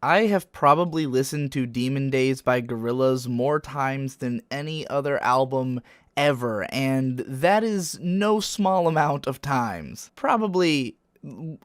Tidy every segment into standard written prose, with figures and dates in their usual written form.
I have probably listened to Demon Days by Gorillaz more times than any other album ever, and that is no small amount of times. Probably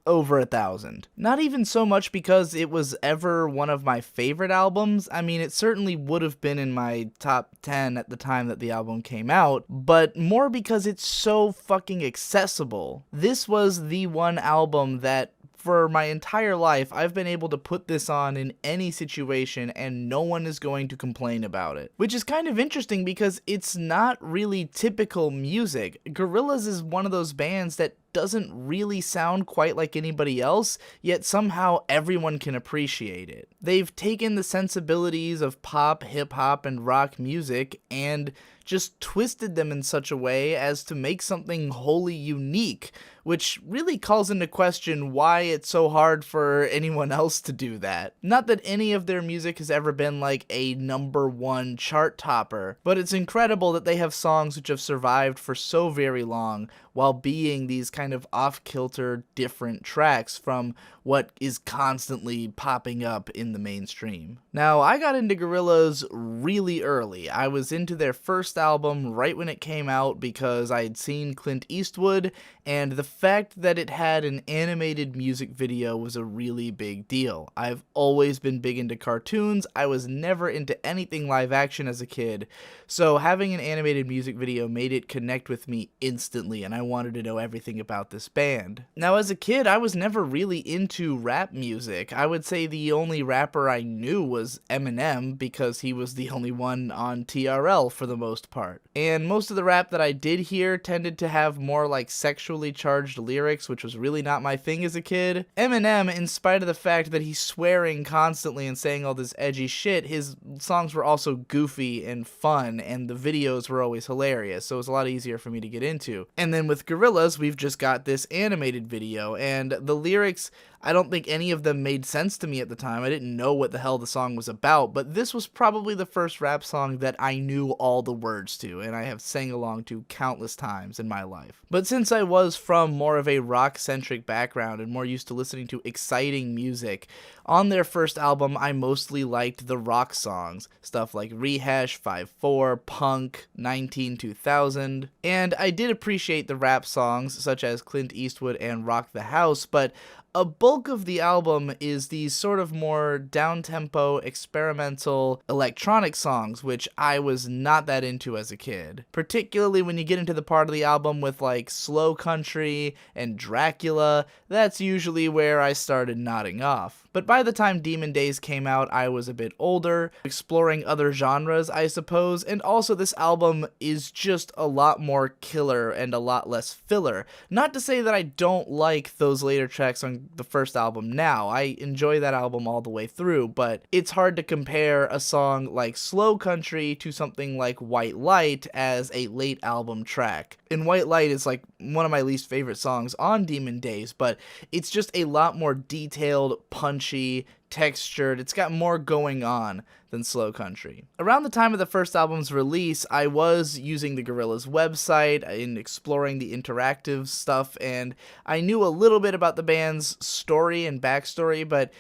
over 1,000. Not even so much because it was ever one of my favorite albums. I mean, it certainly would have been in my top 10 at the time that the album came out, but more because it's so fucking accessible. This was the one album that for my entire life, I've been able to put this on in any situation and no one is going to complain about it. Which is kind of interesting because it's not really typical music. Gorillaz is one of those bands that doesn't really sound quite like anybody else, yet somehow everyone can appreciate it. They've taken the sensibilities of pop, hip-hop, and rock music and just twisted them in such a way as to make something wholly unique, which really calls into question why it's so hard for anyone else to do that. Not that any of their music has ever been like a #1 chart topper, but it's incredible that they have songs which have survived for so very long while being these kind of off-kilter different tracks from what is constantly popping up in the mainstream. Now, I got into Gorillaz really early. I was into their first album right when it came out because I had seen Clint Eastwood, and the fact that it had an animated music video was a really big deal. I've always been big into cartoons. I was never into anything live action as a kid, so having an animated music video made it connect with me instantly, and I wanted to know everything about this band. Now, as a kid, I was never really into rap music. I would say the only rapper I knew was Eminem because he was the only one on TRL for the most part. And most of the rap that I did hear tended to have more like sexually charged lyrics, which was really not my thing as a kid. Eminem, in spite of the fact that he's swearing constantly and saying all this edgy shit, his songs were also goofy and fun, and the videos were always hilarious, so it was a lot easier for me to get into. And then with Gorillaz, we've just got this animated video, and the lyrics, I don't think any of them made sense to me at the time. I didn't know what the hell the song was about, but this was probably the first rap song that I knew all the words to, and I have sang along to countless times in my life. But since I was from more of a rock-centric background and more used to listening to exciting music, on their first album, I mostly liked the rock songs, stuff like Rehash, 5-4, Punk, 19-2000, and I did appreciate the rap songs, such as Clint Eastwood and Rock the House, but a bulk of the album is these sort of more down-tempo, experimental, electronic songs, which I was not that into as a kid. Particularly when you get into the part of the album with like Slow Country and Dracula, that's usually where I started nodding off. But by the time Demon Days came out, I was a bit older, exploring other genres, I suppose, and also this album is just a lot more killer and a lot less filler. Not to say that I don't like those later tracks on the first album now. I enjoy that album all the way through, but it's hard to compare a song like Slow Country to something like White Light as a late album track. And White Light is like one of my least favorite songs on Demon Days, but it's just a lot more detailed, punchy, textured. It's got more going on than Slow Country. Around the time of the first album's release, I was using the Gorillaz website and exploring the interactive stuff, and I knew a little bit about the band's story and backstory, but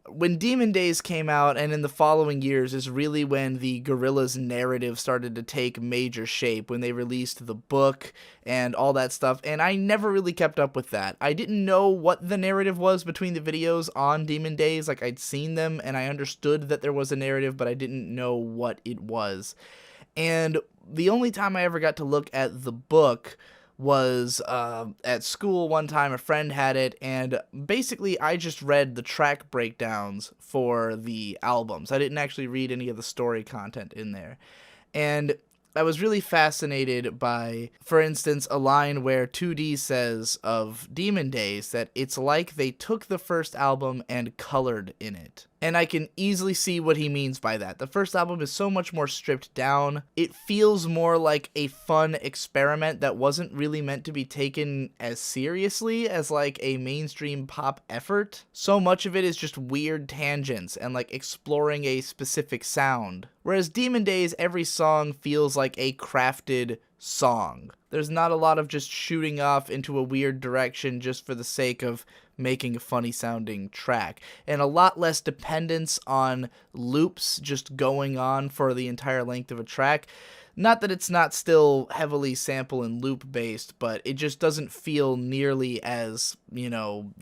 when Demon Days came out, and in the following years, is really when the Gorillaz narrative started to take major shape, when they released the book and all that stuff, and I never really kept up with that. I didn't know what the narrative was between the videos on Demon Days. Like, I'd seen them, and I understood that there was a narrative, but I didn't know what it was. And the only time I ever got to look at the book was at school one time. A friend had it, and basically I just read the track breakdowns for the albums. I didn't actually read any of the story content in there. And I was really fascinated by, for instance, a line where 2D says of Demon Days that it's like they took the first album and colored in it. And I can easily see what he means by that. The first album is so much more stripped down. It feels more like a fun experiment that wasn't really meant to be taken as seriously as like a mainstream pop effort. So much of it is just weird tangents and like exploring a specific sound. Whereas Demon Days, every song feels like a crafted song. There's not a lot of just shooting off into a weird direction just for the sake of making a funny sounding track, and a lot less dependence on loops just going on for the entire length of a track. Not that it's not still heavily sample and loop based, but it just doesn't feel nearly as,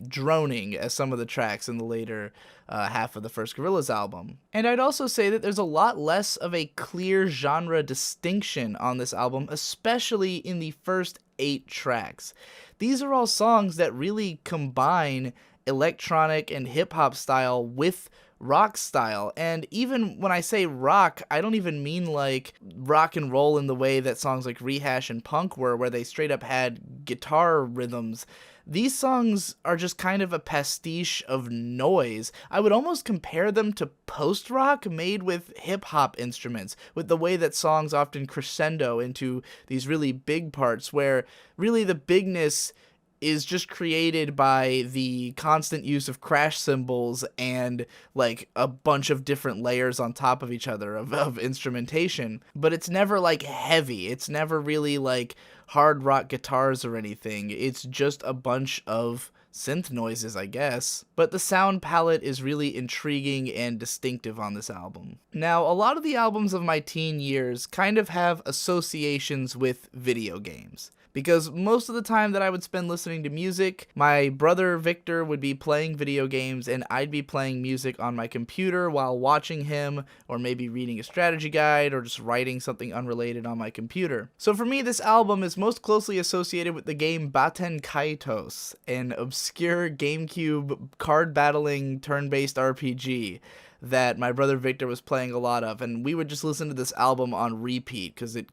droning as some of the tracks in the later half of the first Gorillaz album. And I'd also say that there's a lot less of a clear genre distinction on this album, especially in the first 8 tracks. These are all songs that really combine electronic and hip-hop style with rock style. And even when I say rock, I don't even mean like rock and roll in the way that songs like Rehash and Punk were, where they straight up had guitar rhythms. These songs are just kind of a pastiche of noise. I would almost compare them to post-rock made with hip-hop instruments, with the way that songs often crescendo into these really big parts, where really the bigness is just created by the constant use of crash cymbals and like a bunch of different layers on top of each other of instrumentation. But it's never like heavy. It's never really like hard rock guitars or anything. It's just a bunch of synth noises, I guess. But the sound palette is really intriguing and distinctive on this album. Now, a lot of the albums of my teen years kind of have associations with video games, because most of the time that I would spend listening to music, my brother Victor would be playing video games and I'd be playing music on my computer while watching him, or maybe reading a strategy guide or just writing something unrelated on my computer. So for me, this album is most closely associated with the game Baten Kaitos, an obscure GameCube card battling turn-based RPG that my brother Victor was playing a lot of, and we would just listen to this album on repeat because it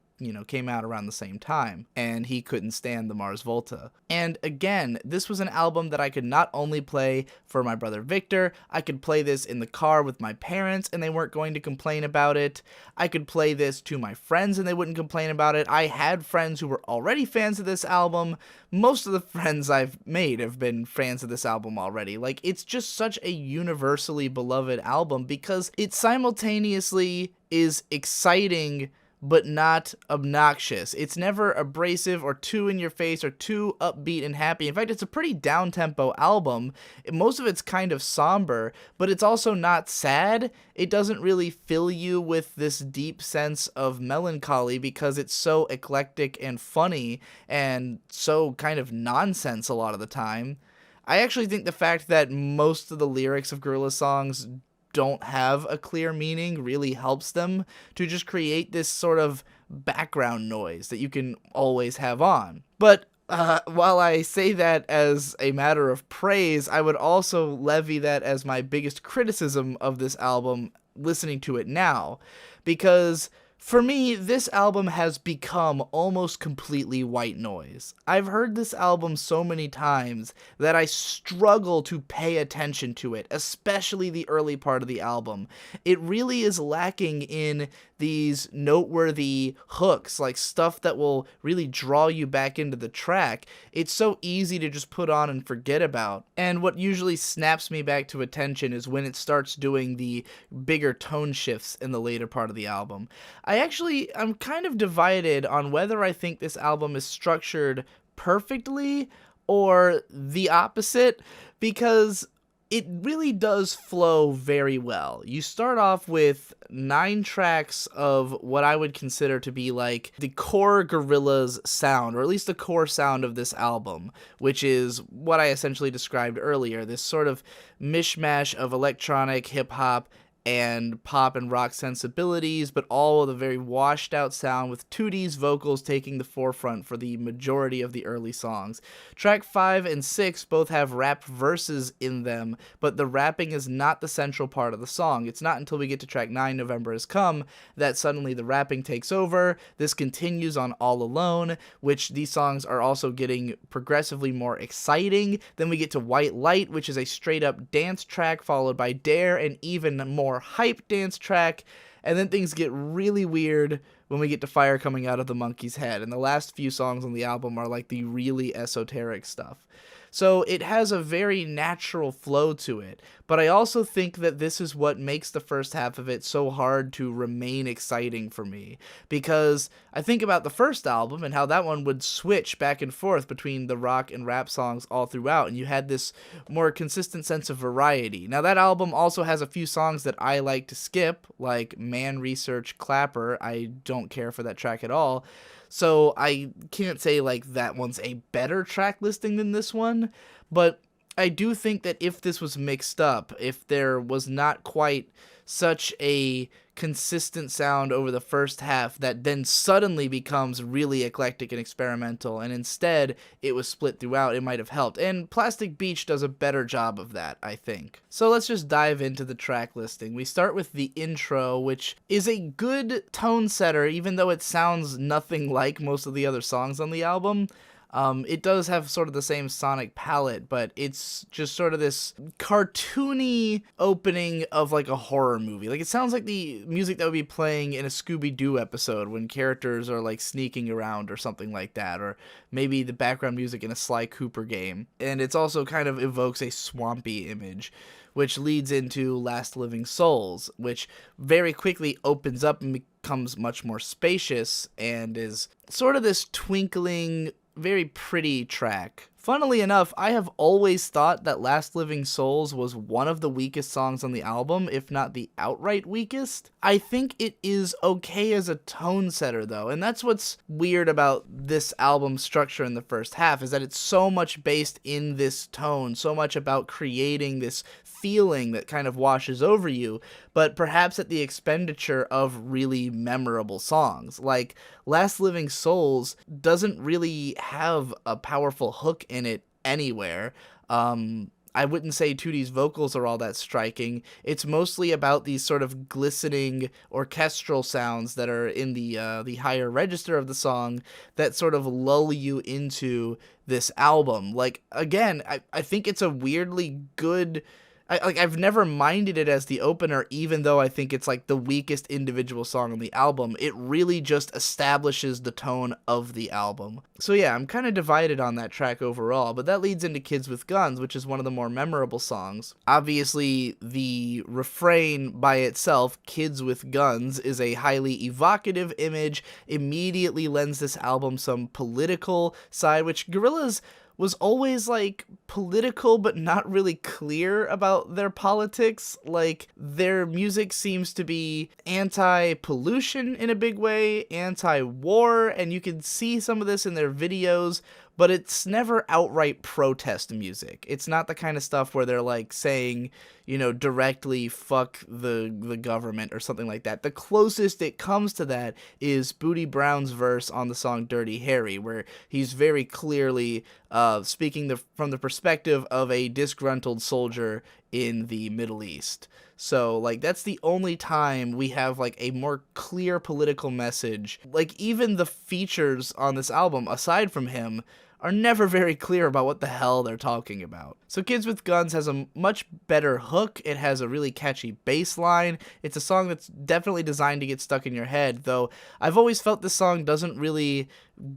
came out around the same time, and he couldn't stand the Mars Volta. And again, this was an album that I could not only play for my brother Victor, I could play this in the car with my parents and they weren't going to complain about it. I could play this to my friends and they wouldn't complain about it. I had friends who were already fans of this album. Most of the friends I've made have been fans of this album already. Like, it's just such a universally beloved album because it simultaneously is exciting but not obnoxious. It's never abrasive or too in your face or too upbeat and happy. In fact, it's a pretty down-tempo album. Most of it's kind of somber, but it's also not sad. It doesn't really fill you with this deep sense of melancholy because it's so eclectic and funny and so kind of nonsense a lot of the time. I actually think the fact that most of the lyrics of Gorillaz songs don't have a clear meaning really helps them to just create this sort of background noise that you can always have on. But while I say that as a matter of praise, I would also levy that as my biggest criticism of this album listening to it now, because for me, this album has become almost completely white noise. I've heard this album so many times that I struggle to pay attention to it, especially the early part of the album. It really is lacking in these noteworthy hooks, like stuff that will really draw you back into the track. It's so easy to just put on and forget about. And what usually snaps me back to attention is when it starts doing the bigger tone shifts in the later part of the album. I'm kind of divided on whether I think this album is structured perfectly or the opposite, because it really does flow very well. You start off with 9 tracks of what I would consider to be like the core Gorillaz sound, or at least the core sound of this album, which is what I essentially described earlier, this sort of mishmash of electronic, hip-hop, and pop and rock sensibilities, but all with a very washed out sound with 2D's vocals taking the forefront for the majority of the early songs. Track 5 and 6 both have rap verses in them, but the rapping is not the central part of the song. It's not until we get to track 9, November Has Come, that suddenly the rapping takes over. This continues on All Alone, which these songs are also getting progressively more exciting. Then we get to White Light, which is a straight up dance track, followed by Dare, and even more hype dance track, and then things get really weird when we get to Fire Coming Out of the Monkey's Head, and the last few songs on the album are like the really esoteric stuff. So it has a very natural flow to it. But I also think that this is what makes the first half of it so hard to remain exciting for me. Because I think about the first album and how that one would switch back and forth between the rock and rap songs all throughout, and you had this more consistent sense of variety. Now, that album also has a few songs that I like to skip, like Man Research Clapper. I don't care for that track at all. So I can't say like that one's a better track listing than this one, but I do think that if this was mixed up, if there was not quite such a consistent sound over the first half that then suddenly becomes really eclectic and experimental, and instead it was split throughout, it might have helped. And Plastic Beach does a better job of that, I think. So let's just dive into the track listing. We start with the intro, which is a good tone setter, even though it sounds nothing like most of the other songs on the album. It does have sort of the same sonic palette, but it's just sort of this cartoony opening of like a horror movie. Like, it sounds like the music that would be playing in a Scooby-Doo episode when characters are like sneaking around or something like that, or maybe the background music in a Sly Cooper game. And it's also kind of evokes a swampy image, which leads into Last Living Souls, which very quickly opens up and becomes much more spacious and is sort of this twinkling, very pretty track. Funnily enough, I have always thought that Last Living Souls was one of the weakest songs on the album, if not the outright weakest. I think it is okay as a tone setter, though, and that's what's weird about this album's structure in the first half, is that it's so much based in this tone, so much about creating this feeling that kind of washes over you, but perhaps at the expenditure of really memorable songs. Like, Last Living Souls doesn't really have a powerful hook in it anywhere. I wouldn't say Tootie's vocals are all that striking. It's mostly about these sort of glistening orchestral sounds that are in the higher register of the song that sort of lull you into this album. Like, again, I think it's a weirdly good... I've never minded it as the opener, even though I think it's like the weakest individual song on the album. It really just establishes the tone of the album. So yeah, I'm kind of divided on that track overall, but that leads into Kids with Guns, which is one of the more memorable songs. Obviously, the refrain by itself, Kids with Guns, is a highly evocative image, immediately lends this album some political side, which Gorillaz was always like political but not really clear about their politics. Like, their music seems to be anti-pollution in a big way, anti-war, and you can see some of this in their videos, but it's never outright protest music. It's not the kind of stuff where they're like saying, you know, directly fuck the government or something like that. The closest it comes to that is Booty Brown's verse on the song Dirty Harry, where he's very clearly speaking from the perspective of a disgruntled soldier in the Middle East. So, like, that's the only time we have, like, a more clear political message. Like, even the features on this album, aside from him, are never very clear about what the hell they're talking about. So Kids with Guns has a much better hook. It has a really catchy bass line. It's a song that's definitely designed to get stuck in your head, though I've always felt this song doesn't really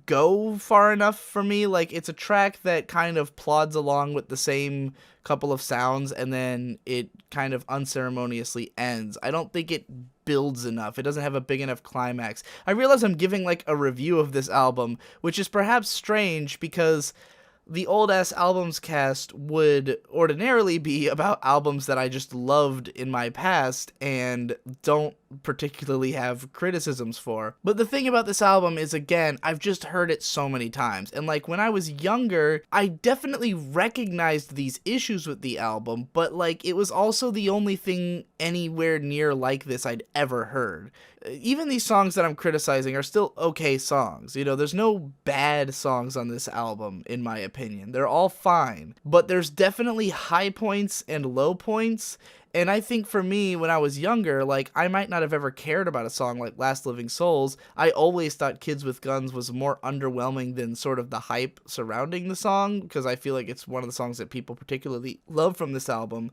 go far enough for me. Like, it's a track that kind of plods along with the same couple of sounds, and then it kind of unceremoniously ends. I don't think it builds enough. It doesn't have a big enough climax. I realize I'm giving like a review of this album, which is perhaps strange because the Old Ass Albums cast would ordinarily be about albums that I just loved in my past and don't particularly have criticisms for. But the thing about this album is, again, I've just heard it so many times, and like when I was younger, I definitely recognized these issues with the album, but like it was also the only thing anywhere near like this I'd ever heard. Even these songs that I'm criticizing are still okay songs. You know, there's no bad songs on this album, in my opinion. They're all fine. But there's definitely high points and low points. And I think for me, when I was younger, like, I might not have ever cared about a song like Last Living Souls. I always thought Kids with Guns was more underwhelming than sort of the hype surrounding the song, because I feel like it's one of the songs that people particularly love from this album.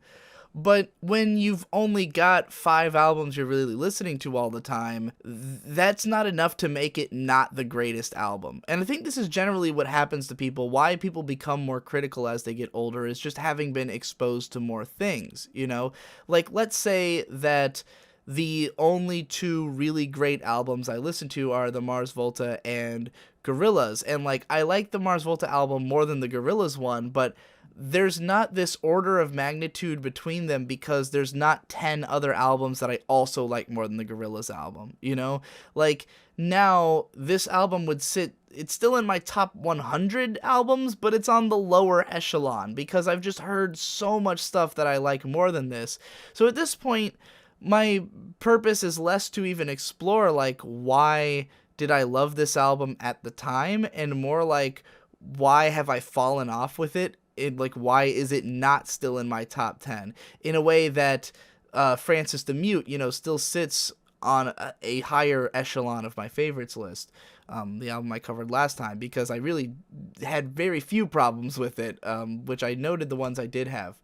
But when you've only got 5 albums you're really listening to all the time, that's not enough to make it not the greatest album. And I think this is generally what happens to people. Why people become more critical as they get older is just having been exposed to more things, you know? Like, let's say that the only 2 really great albums I listen to are the Mars Volta and Gorillaz. And, like, I like the Mars Volta album more than the Gorillaz one, but there's not this order of magnitude between them because there's not 10 other albums that I also like more than the Gorillaz album, you know? Like, now, this album would sit, it's still in my top 100 albums, but it's on the lower echelon because I've just heard so much stuff that I like more than this. So at this point, my purpose is less to even explore, like, why did I love this album at the time, and more like, why have I fallen off with it? Like, why is it not still in my top 10? In a way that Francis the Mute, you know, still sits on a higher echelon of my favorites list. The album I covered last time, because I really had very few problems with it, which I noted the ones I did have.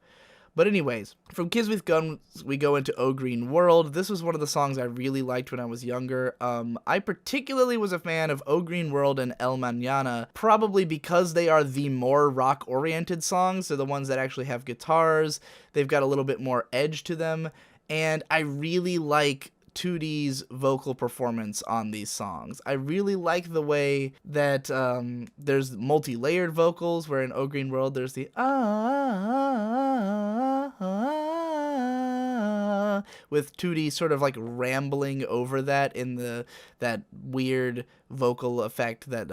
But anyways, from Kids with Guns, we go into Oh Green World. This was one of the songs I really liked when I was younger. I particularly was a fan of Oh Green World and El Mañana, probably because they are the more rock-oriented songs. They're the ones that actually have guitars. They've got a little bit more edge to them. And I really like 2D's vocal performance on these songs. I really like the way that there's multi-layered vocals, where in Oh Green World there's the with 2D sort of like rambling over that in that weird vocal effect that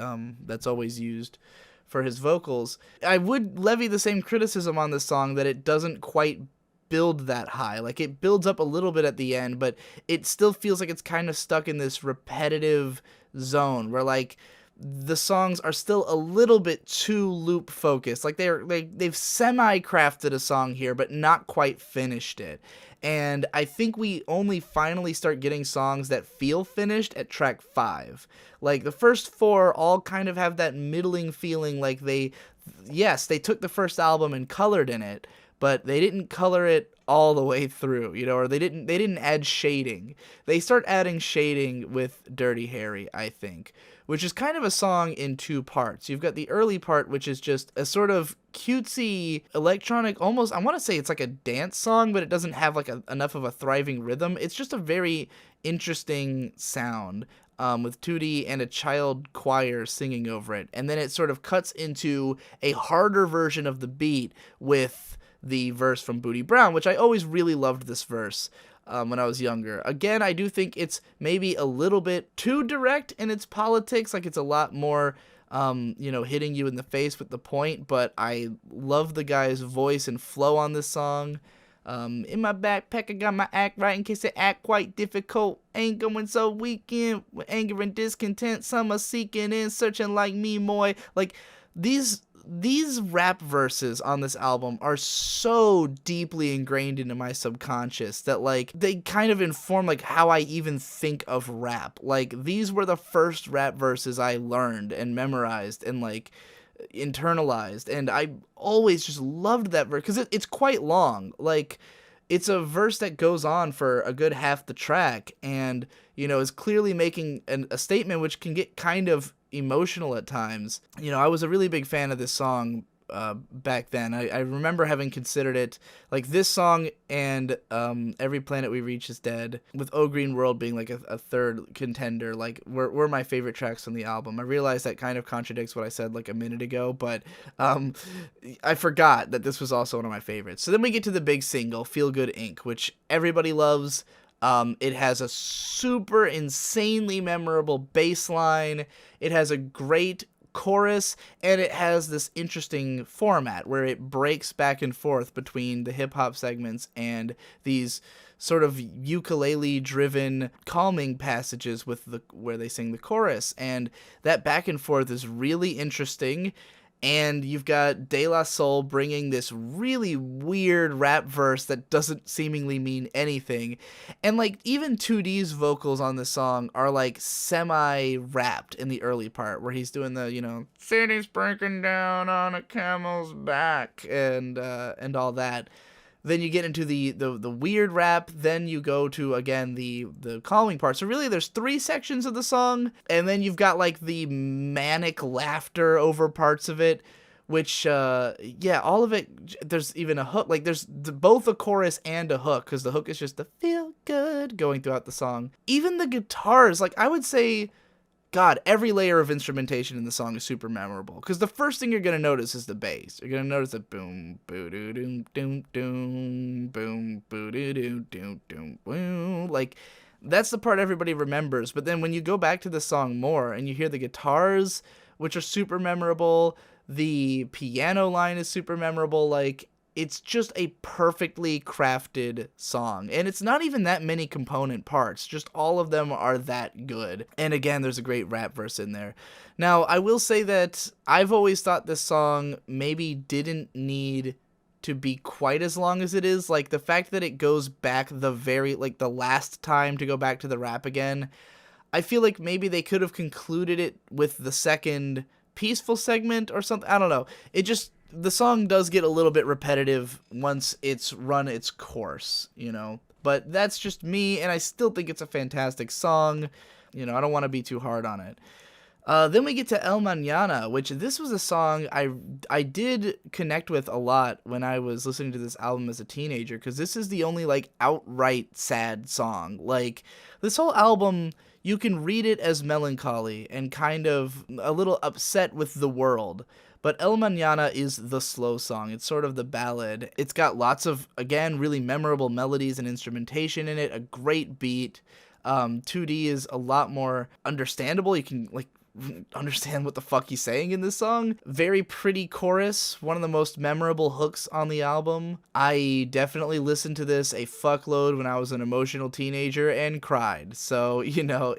that's always used for his vocals. I would levy the same criticism on this song, that it doesn't quite build that high. Like, it builds up a little bit at the end, but it still feels like it's kind of stuck in this repetitive zone where, like, the songs are still a little bit too loop focused. Like, they've semi-crafted a song here, but not quite finished it. And I think we only finally start getting songs that feel finished at track 5. Like, the first 4 all kind of have that middling feeling, like they took the first album and colored in it, but they didn't color it all the way through, you know, or they didn't add shading. They start adding shading with Dirty Harry, I think, which is kind of a song in 2 parts. You've got the early part, which is just a sort of cutesy electronic, almost, I want to say it's like a dance song, but it doesn't have like enough of a thriving rhythm. It's just a very interesting sound. With 2D and a child choir singing over it. And then it sort of cuts into a harder version of the beat with the verse from Booty Brown, which I always really loved this verse when I was younger. Again, I do think it's maybe a little bit too direct in its politics. Like, it's a lot more, hitting you in the face with the point, but I love the guy's voice and flow on this song. In my backpack, I got my act right in case it act quite difficult. Ain't going so weekend with anger and discontent. Some are seeking and searching like me, moy. Like, these rap verses on this album are so deeply ingrained into my subconscious that, like, they kind of inform, like, how I even think of rap. Like, these were the first rap verses I learned and memorized and, like, internalized, and I always just loved that verse because it's quite long. Like, it's a verse that goes on for a good half the track, and, you know, is clearly making a statement which can get kind of emotional at times. You know, I was a really big fan of this song back then. I remember having considered it, like, this song and Every Planet We Reach Is Dead, with Oh Green World being like a third contender, like, were my favorite tracks on the album. I realize that kind of contradicts what I said like a minute ago, but I forgot that this was also one of my favorites. So then we get to the big single, Feel Good Inc., which everybody loves. It has a super insanely memorable bass line. It has a great chorus, and it has this interesting format where it breaks back and forth between the hip-hop segments and these sort of ukulele-driven calming passages with where they sing the chorus. And that back and forth is really interesting. And you've got De La Soul bringing this really weird rap verse that doesn't seemingly mean anything. And, like, even 2D's vocals on this song are, like, semi-rapped in the early part, where he's doing the, you know, city's breaking down on a camel's back and all that. Then you get into the weird rap. Then you go to, again, the calming part. So really there's 3 sections of the song, and then you've got like the manic laughter over parts of it, which yeah, all of it. There's even a hook. Like there's both a chorus and a hook, because the hook is just the feel good going throughout the song. Even the guitars, like I would say, God, every layer of instrumentation in the song is super memorable. Because the first thing you're going to notice is the bass. You're going to notice that boom, boo doo doom doom doom, boom, boo doo doom doom doom boom. Like, that's the part everybody remembers. But then when you go back to the song more and you hear the guitars, which are super memorable, the piano line is super memorable, like, it's just a perfectly crafted song. And it's not even that many component parts. Just all of them are that good. And again, there's a great rap verse in there. Now, I will say that I've always thought this song maybe didn't need to be quite as long as it is. Like, the fact that it goes back the last time to go back to the rap again, I feel like maybe they could have concluded it with the second peaceful segment or something. I don't know. The song does get a little bit repetitive once it's run its course, you know. But that's just me, and I still think it's a fantastic song. You know, I don't want to be too hard on it. Then we get to El Mañana, which this was a song I did connect with a lot when I was listening to this album as a teenager, because this is the only, like, outright sad song. Like, this whole album, you can read it as melancholy and kind of a little upset with the world. But El Mañana is the slow song. It's sort of the ballad. It's got lots of, again, really memorable melodies and instrumentation in it, a great beat. 2D is a lot more understandable. You can, like, understand what the fuck he's saying in this song. Very pretty chorus, one of the most memorable hooks on the album. I definitely listened to this a fuckload when I was an emotional teenager and cried. So, you know,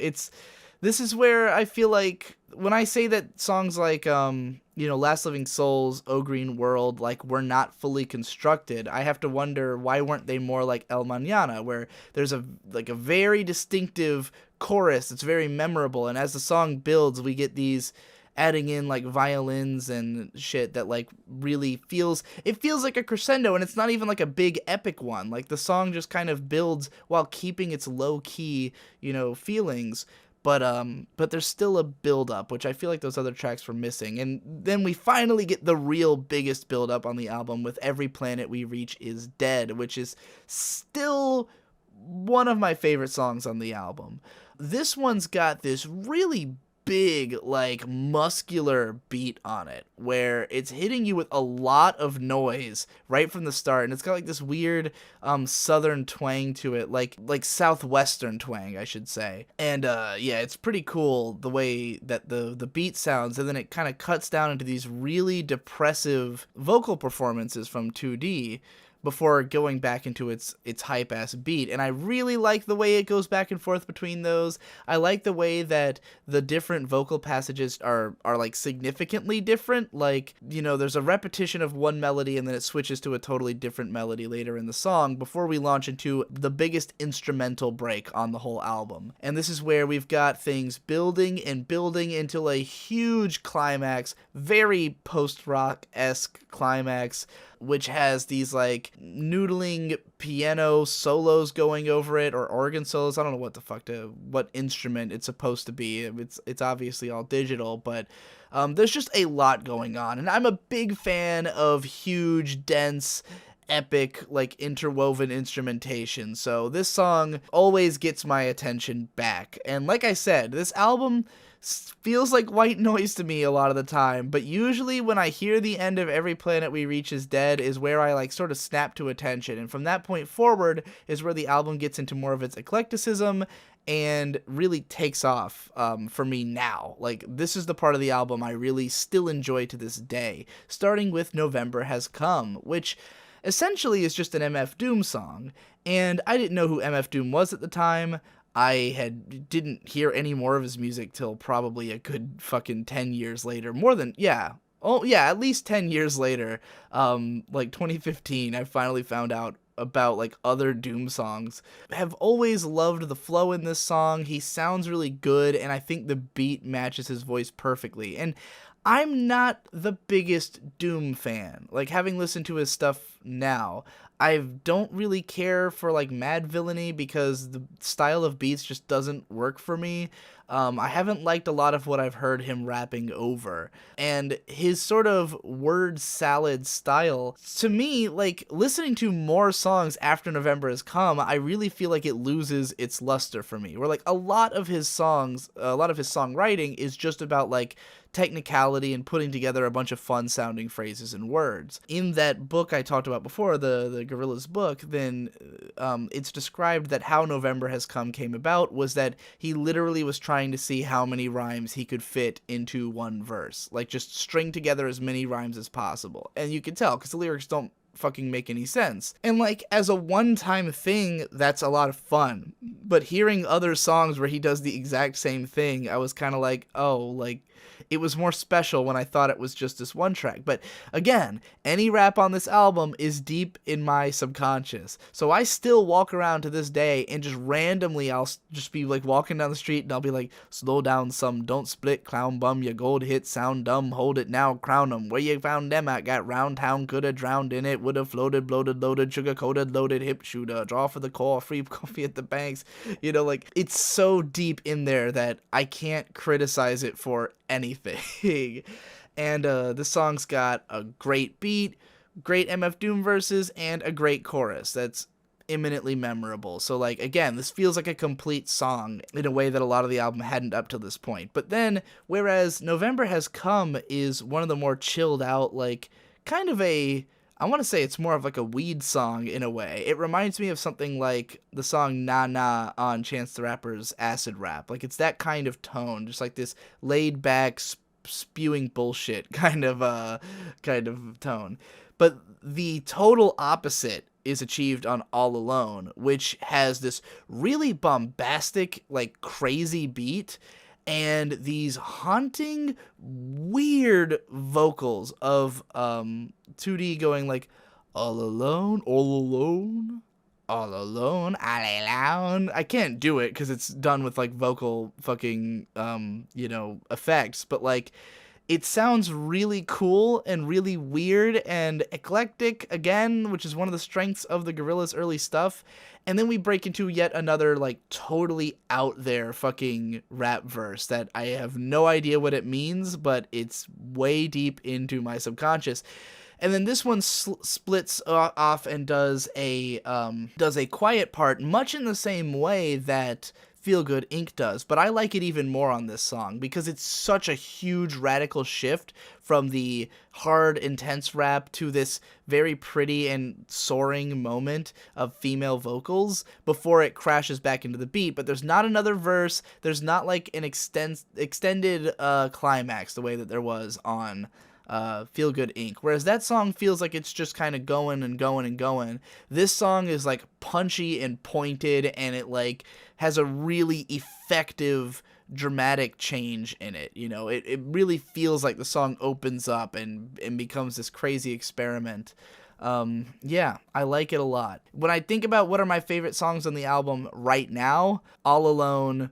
this is where I feel like when I say that songs like, you know, Last Living Souls, O Green World, like, were not fully constructed, I have to wonder why weren't they more like El Mañana, where there's a very distinctive chorus that's very memorable, and as the song builds, we get these adding in, like, violins and shit that, like, really feels like a crescendo, and it's not even like a big epic one. Like, the song just kind of builds while keeping its low key, you know, feelings. But there's still a build-up, which I feel like those other tracks were missing. And then we finally get the real biggest build-up on the album with Every Planet We Reach Is Dead, which is still one of my favorite songs on the album. This one's got this really big, like, muscular beat on it, where it's hitting you with a lot of noise right from the start, and it's got, like, this weird southern twang to it, like southwestern twang, I should say. And yeah, it's pretty cool the way that the beat sounds, and then it kind of cuts down into these really depressive vocal performances from 2D before going back into its hype-ass beat. And I really like the way it goes back and forth between those. I like the way that the different vocal passages are like, significantly different. Like, you know, there's a repetition of one melody, and then it switches to a totally different melody later in the song before we launch into the biggest instrumental break on the whole album. And this is where we've got things building and building until a huge climax, very post-rock-esque climax, which has these, like, noodling piano solos going over it, or organ solos. I don't know what instrument it's supposed to be. It's obviously all digital, but there's just a lot going on. And I'm a big fan of huge, dense, epic, like, interwoven instrumentation. So this song always gets my attention back. And like I said, this album feels like white noise to me a lot of the time, but usually when I hear the end of Every Planet We Reach Is Dead is where I, like, sort of snap to attention, and from that point forward is where the album gets into more of its eclecticism and really takes off for me now. Like, this is the part of the album I really still enjoy to this day, starting with November Has Come, which essentially is just an MF Doom song, and I didn't know who MF Doom was at the time. I didn't hear any more of his music till probably a good fucking 10 years later. At least 10 years later. Like 2015, I finally found out about, like, other Doom songs. Have always loved the flow in this song. He sounds really good, and I think the beat matches his voice perfectly. And I'm not the biggest Doom fan. Like, having listened to his stuff now, I don't really care for like Mad Villainy because the style of beats just doesn't work for me. I haven't liked a lot of what I've heard him rapping over. And his sort of word salad style, to me, like listening to more songs after November Has Come, I really feel like it loses its luster for me. Where like a lot of his songs, a lot of his songwriting is just about like technicality and putting together a bunch of fun sounding phrases and words. In that book I talked about before, the Gorillaz book, then it's described that how November Has Come came about was that he literally was trying to see how many rhymes he could fit into one verse. Like just string together as many rhymes as possible. And you can tell because the lyrics don't fucking make any sense. And like as a one-time thing, that's a lot of fun. But hearing other songs where he does the exact same thing, I was kind of like, oh, like it was more special when I thought it was just this one track. But again, any rap on this album is deep in my subconscious. So I still walk around to this day and just randomly I'll just be like walking down the street and I'll be like, slow down some, don't split, clown bum, your gold hit sound dumb, hold it now, crown 'em. Where you found them at? Got round town, coulda drowned in it, woulda floated, bloated, loaded, sugar coated, loaded, hip shooter, draw for the core, free coffee at the banks. You know, like it's so deep in there that I can't criticize it for anything. And this song's got a great beat, great MF Doom verses, and a great chorus that's eminently memorable. So like again, this feels like a complete song in a way that a lot of the album hadn't up to this point. But then whereas November Has Come is one of the more chilled out, like kind of a, I want to say it's more of like a weed song in a way. It reminds me of something like the song Nah Nah on Chance the Rapper's Acid Rap. Like it's that kind of tone, just like this laid back spewing bullshit kind of tone. But the total opposite is achieved on All Alone, which has this really bombastic, like crazy beat and these haunting, weird vocals of 2D going like, all alone, all alone, all alone, all alone. I can't do it because it's done with like vocal fucking, effects, but like, it sounds really cool and really weird and eclectic again, which is one of the strengths of the Gorillaz early stuff. And then we break into yet another like totally out there fucking rap verse that I have no idea what it means, but it's way deep into my subconscious. And then this one splits off and does a quiet part, much in the same way that Feel Good Inc. does, but I like it even more on this song because it's such a huge radical shift from the hard, intense rap to this very pretty and soaring moment of female vocals before it crashes back into the beat. But there's not another verse, there's not like an extended climax the way that there was on Feel Good Inc. Whereas that song feels like it's just kind of going and going and going. This song is like punchy and pointed, and it like has a really effective dramatic change in it. You know, it really feels like the song opens up and becomes this crazy experiment. Yeah, I like it a lot. When I think about what are my favorite songs on the album right now, All Alone,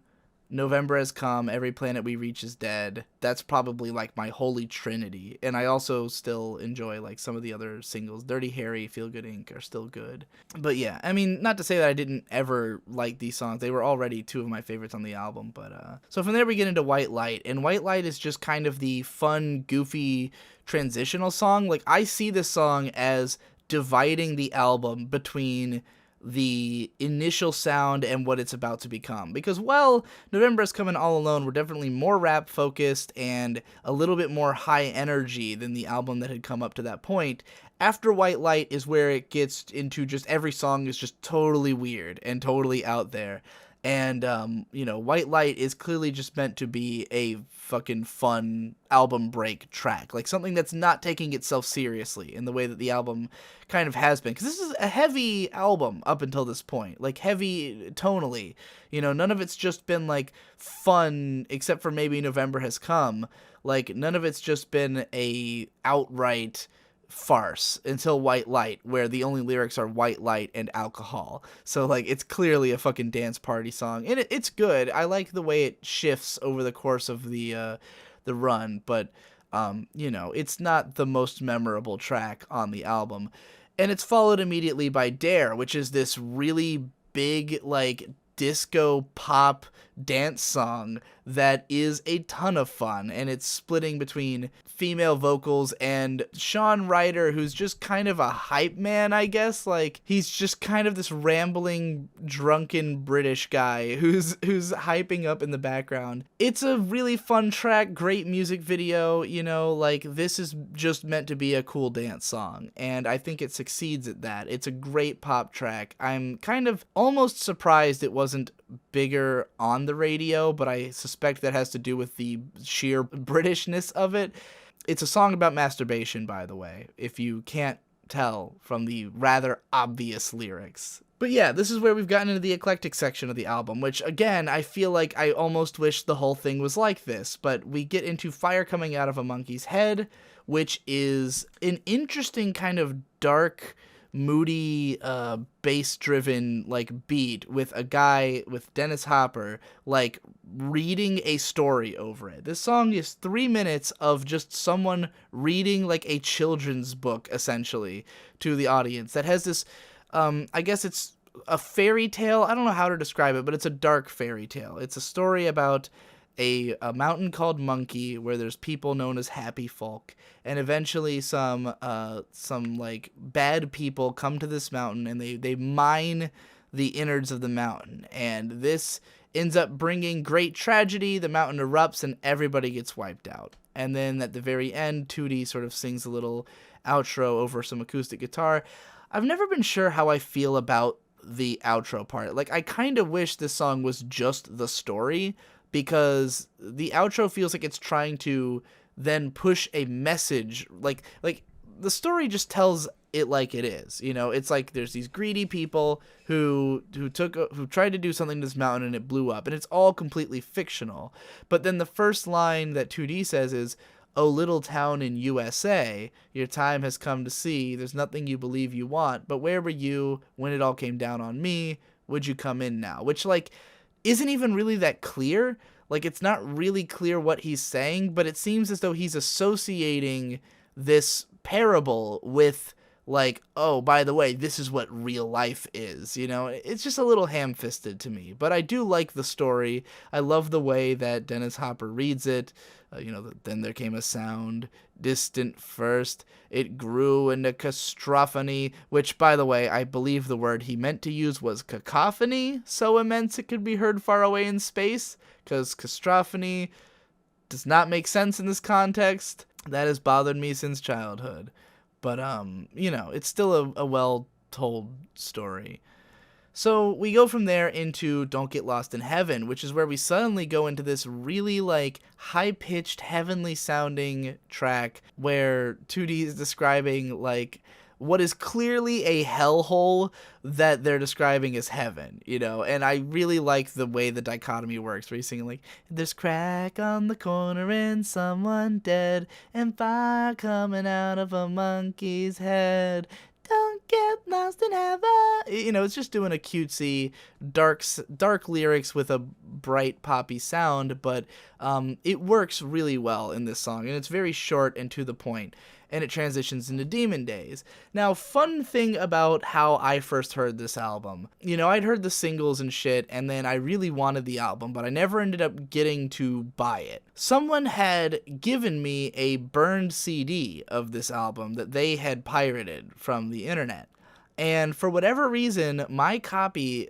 November Has Come, Every Planet We Reach Is Dead. That's probably like my holy trinity. And I also still enjoy like some of the other singles. Dirty Harry, Feel Good Inc. are still good. But yeah, I mean, not to say that I didn't ever like these songs. They were already two of my favorites on the album. But so from there we get into White Light. And White Light is just kind of the fun, goofy, transitional song. Like I see this song as dividing the album between the initial sound and what it's about to become. Because while November Has Come and All Alone were definitely more rap focused and a little bit more high energy than the album that had come up to that point, after White Light is where it gets into just every song is just totally weird and totally out there. And, White Light is clearly just meant to be a fucking fun album break track. Like something that's not taking itself seriously in the way that the album kind of has been. Because this is a heavy album up until this point. Like heavy tonally. You know, none of it's just been like fun except for maybe November Has Come. Like none of it's just been a outright farce until White Light, where the only lyrics are white light and alcohol. So like it's clearly a fucking dance party song, and it's good. I like the way it shifts over the course of the run, but it's not the most memorable track on the album. And it's followed immediately by Dare, which is this really big, like, disco pop dance song that is a ton of fun, and it's splitting between female vocals and Sean Ryder, who's just kind of a hype man, I guess. Like, he's just kind of this rambling, drunken British guy who's hyping up in the background. It's a really fun track, great music video, you know, like, this is just meant to be a cool dance song, and I think it succeeds at that. It's a great pop track. I'm kind of almost surprised it wasn't bigger on the radio, but I suspect that has to do with the sheer Britishness of it. It's a song about masturbation, by the way, if you can't tell from the rather obvious lyrics. But yeah, this is where we've gotten into the eclectic section of the album, which, again, I feel like I almost wish the whole thing was like this, but we get into Fire Coming Out of a Monkey's Head, which is an interesting kind of dark, moody, bass-driven, like, beat with a guy, with Dennis Hopper, like, reading a story over it. This song is 3 minutes of just someone reading, like, a children's book, essentially, to the audience that has this, I guess it's a fairy tale. I don't know how to describe it, but it's a dark fairy tale. It's a story about a mountain called Monkey where there's people known as happy folk, and eventually some like bad people come to this mountain and they mine the innards of the mountain, and this ends up bringing great tragedy. The mountain erupts and everybody gets wiped out. And then at the very end, Tootie sort of sings a little outro over some acoustic guitar. I've never been sure how I feel about the outro part. Like, I kind of wish this song was just the story, because the outro feels like it's trying to then push a message. Like the story just tells it like it is, you know. It's like there's these greedy people who tried to do something to this mountain and it blew up, and it's all completely fictional. But then the first line that 2D says is, "Oh, little town in USA, your time has come to see. There's nothing you believe you want, but where were you when it all came down on me? Would you come in now?" Which, like, isn't even really that clear. Like, it's not really clear what he's saying, but it seems as though he's associating this parable with, like, oh, by the way, this is what real life is, you know? It's just a little ham-fisted to me, but I do like the story. I love the way that Dennis Hopper reads it. Then there came a sound, distant first. It grew into cacophony, which, by the way, I believe the word he meant to use was cacophony, so immense it could be heard far away in space, because cacophony does not make sense in this context. That has bothered me since childhood. But, it's still a well-told story. So we go from there into Don't Get Lost in Heaven, which is where we suddenly go into this really, like, high-pitched, heavenly-sounding track where 2D is describing, like, what is clearly a hellhole that they're describing as heaven, you know? And I really like the way the dichotomy works, where he's singing, like, there's crack on the corner and someone dead, and fire coming out of a monkey's head. Don't get lost in heaven. You know, it's just doing a cutesy, dark lyrics with a bright poppy sound, but it works really well in this song, and it's very short and to the point, and it transitions into Demon Days. Now, fun thing about how I first heard this album, you know, I'd heard the singles and shit, and then I really wanted the album, but I never ended up getting to buy it. Someone had given me a burned CD of this album that they had pirated from the internet. And for whatever reason, my copy,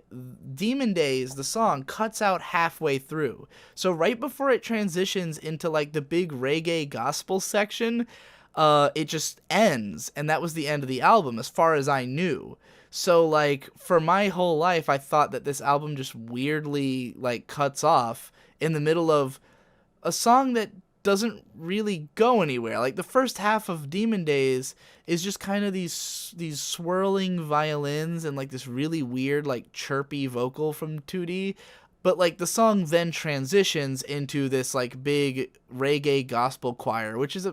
Demon Days, the song, cuts out halfway through. So right before it transitions into, like, the big reggae gospel section, it just ends, and that was the end of the album, as far as I knew. So, like, for my whole life, I thought that this album just weirdly, like, cuts off in the middle of a song that doesn't really go anywhere. Like, the first half of Demon Days is just kind of these swirling violins and, like, this really weird, like, chirpy vocal from 2D. But, like, the song then transitions into this, like, big reggae gospel choir, which is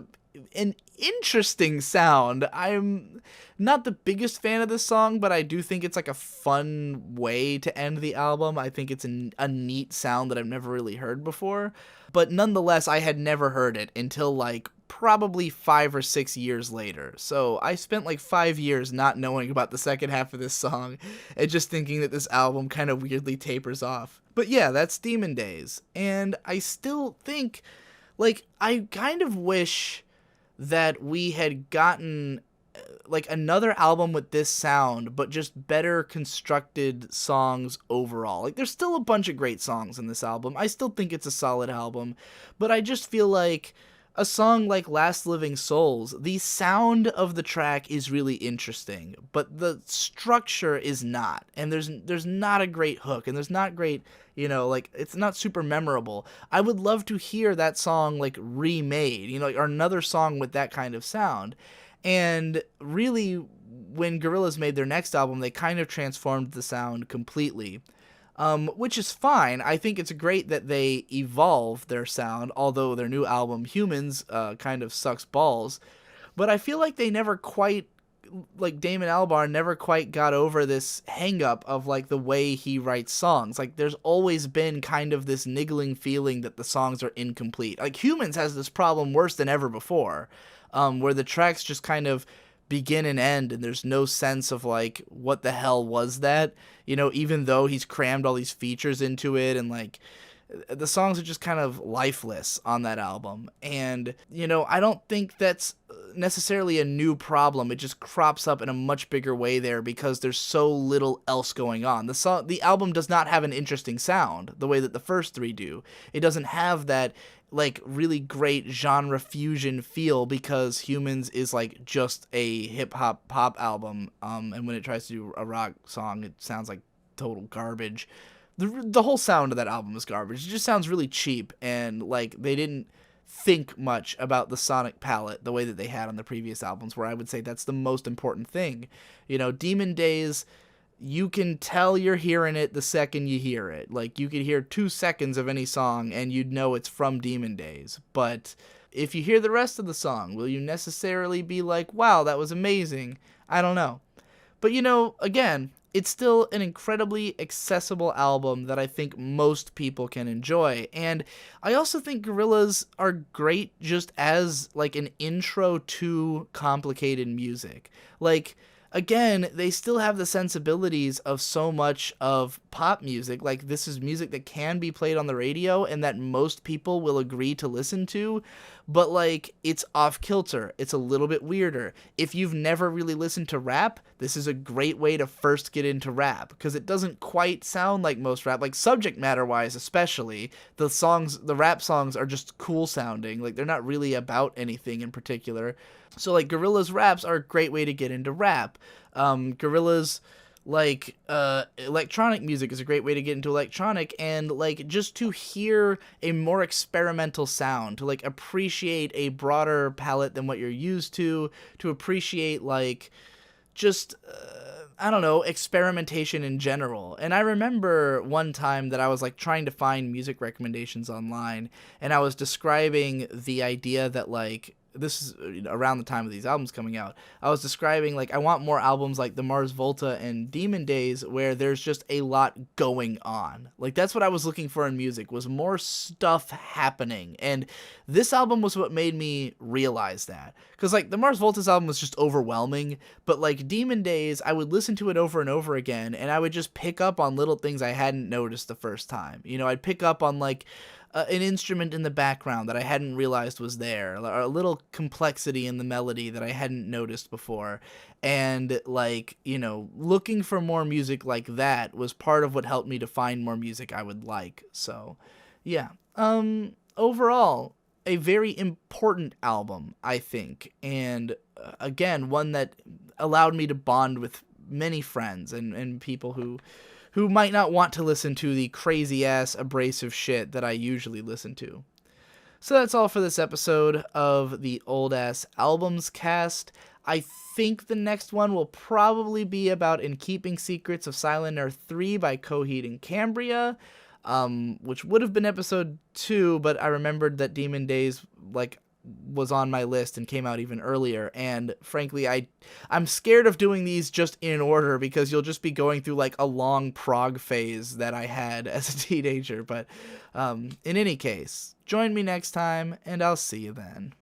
an interesting sound. I'm not the biggest fan of this song, but I do think it's, like, a fun way to end the album. I think it's a neat sound that I've never really heard before. But nonetheless, I had never heard it until, like, probably 5 or 6 years later. So I spent like 5 years not knowing about the second half of this song and just thinking that this album kind of weirdly tapers off. But yeah, that's Demon Days. And I still think, like, I kind of wish that we had gotten like another album with this sound, but just better constructed songs overall. Like, there's still a bunch of great songs in this album. I still think it's a solid album, but I just feel like a song like Last Living Souls, the sound of the track is really interesting, but the structure is not. And there's not a great hook, and there's not great, like, it's not super memorable. I would love to hear that song, like, remade, or another song with that kind of sound. And really, when Gorillaz made their next album, they kind of transformed the sound completely, which is fine. I think it's great that they evolve their sound, although their new album, Humans, kind of sucks balls. But I feel like they never quite, like, Damon Albarn never quite got over this hang-up of, like, the way he writes songs. Like, there's always been kind of this niggling feeling that the songs are incomplete. Like, Humans has this problem worse than ever before. Where the tracks just kind of begin and end, and there's no sense of, like, what the hell was that, even though he's crammed all these features into it, and, like, the songs are just kind of lifeless on that album. And, I don't think that's necessarily a new problem. It just crops up in a much bigger way there because there's so little else going on. The album does not have an interesting sound the way that the first three do. It doesn't have that, like, really great genre fusion feel because Humans is, like, just a hip-hop pop album, and when it tries to do a rock song, it sounds like total garbage. The whole sound of that album is garbage. It just sounds really cheap, and, like, they didn't think much about the sonic palette the way that they had on the previous albums, where I would say that's the most important thing. Demon Days, you can tell you're hearing it the second you hear it. Like, you could hear 2 seconds of any song and you'd know it's from Demon Days. But if you hear the rest of the song, will you necessarily be like, wow, that was amazing? I don't know. But, again, it's still an incredibly accessible album that I think most people can enjoy. And I also think Gorillaz are great just as, like, an intro to complicated music. Like, again, they still have the sensibilities of so much of pop music. Like, this is music that can be played on the radio and that most people will agree to listen to, but, like, it's off kilter. It's a little bit weirder. If you've never really listened to rap, this is a great way to first get into rap, because it doesn't quite sound like most rap. Like, subject matter wise especially, the rap songs are just cool sounding. Like, they're not really about anything in particular. So, like, Gorillaz raps are a great way to get into rap. Gorillaz, like, electronic music is a great way to get into electronic, and, like, just to hear a more experimental sound, to, like, appreciate a broader palette than what you're used to appreciate, like, just, I don't know, experimentation in general. And I remember one time that I was, like, trying to find music recommendations online, and I was describing the idea that, like, this is around the time of these albums coming out, I was describing, like, I want more albums like the Mars Volta and Demon Days where there's just a lot going on. Like, that's what I was looking for in music, was more stuff happening. And this album was what made me realize that. Because, like, the Mars Volta's album was just overwhelming, but, like, Demon Days, I would listen to it over and over again, and I would just pick up on little things I hadn't noticed the first time. I'd pick up on, like, an instrument in the background that I hadn't realized was there, or a little complexity in the melody that I hadn't noticed before. And, like, looking for more music like that was part of what helped me to find more music I would like. So, yeah. Overall, a very important album, I think. And, again, one that allowed me to bond with many friends and people who might not want to listen to the crazy-ass abrasive shit that I usually listen to. So that's all for this episode of the Old Ass Albums cast. I think the next one will probably be about In Keeping Secrets of Silent Earth 3 by Coheed and Cambria, which would have been episode 2, but I remembered that Demon Days, like, was on my list and came out even earlier, and frankly I'm scared of doing these just in order because you'll just be going through, like, a long prog phase that I had as a teenager. But in any case, join me next time and I'll see you then.